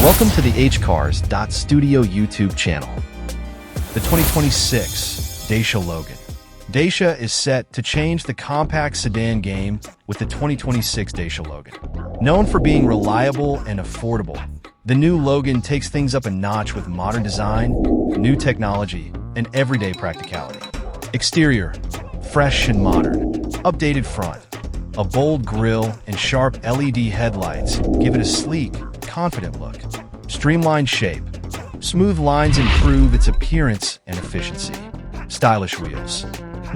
Welcome to the hcars.studio YouTube channel. The 2026 Dacia Logan. Dacia is set to change the compact sedan game with the 2026 Dacia Logan. Known for being reliable and affordable, the new Logan takes things up a notch with modern design, new technology, and everyday practicality. Exterior, fresh and modern. Updated front, a bold grille, and sharp LED headlights give it a sleek, confident look. Streamlined shape, smooth lines improve its appearance and efficiency. Stylish wheels.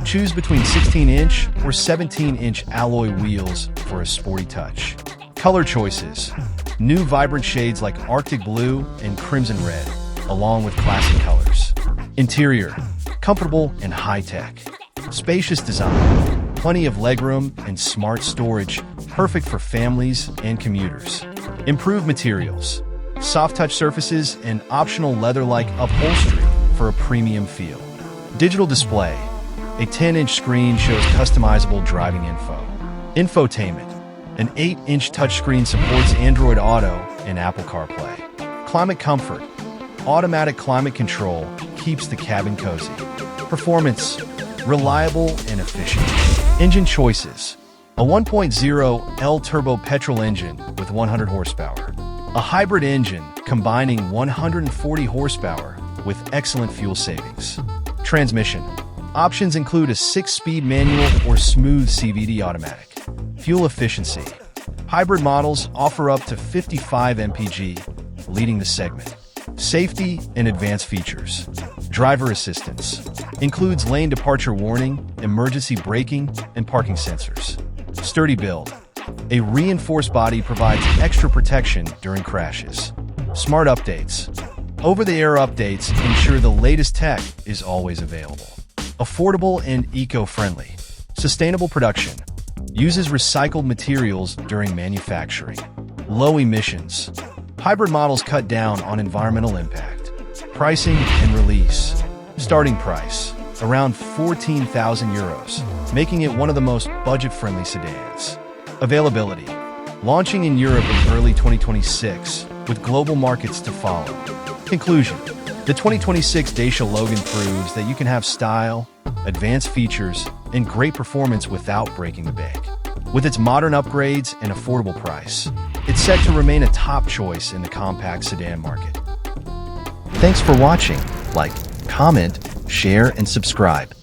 Choose between 16-inch or 17-inch alloy wheels for a sporty touch. Color choices. New vibrant shades like Arctic blue and crimson red, along with classic colors. Interior. Comfortable and high-tech. Spacious design. Plenty of legroom and smart storage, perfect for families and commuters. Improved materials. Soft-touch surfaces and optional leather-like upholstery for a premium feel. Digital display. A 10-inch screen shows customizable driving info. Infotainment. An 8-inch touchscreen supports Android Auto and Apple CarPlay. Climate comfort. Automatic climate control keeps the cabin cozy. Performance. Reliable and efficient. Engine choices. A 1.0L turbo petrol engine with 100 horsepower. A hybrid engine combining 140 horsepower with excellent fuel savings. Transmission. Options include a 6-speed manual or smooth CVT automatic. Fuel efficiency. Hybrid models offer up to 55 mpg, leading the segment. Safety and advanced features. Driver assistance. Includes lane departure warning, emergency braking, and parking sensors. Sturdy build. A reinforced body provides extra protection during crashes. Smart updates. Over-the-air updates ensure the latest tech is always available. Affordable and eco-friendly. Sustainable production. Uses recycled materials during manufacturing. Low emissions. Hybrid models cut down on environmental impact. Pricing and release. Starting price. Around 14,000 euros, making it one of the most budget-friendly sedans. Availability. Launching in Europe in early 2026, with global markets to follow. Conclusion. The 2026 Dacia Logan proves that you can have style, advanced features, and great performance without breaking the bank. With its modern upgrades and affordable price, it's set to remain a top choice in the compact sedan market. Thanks for watching. Like, comment, share, and subscribe.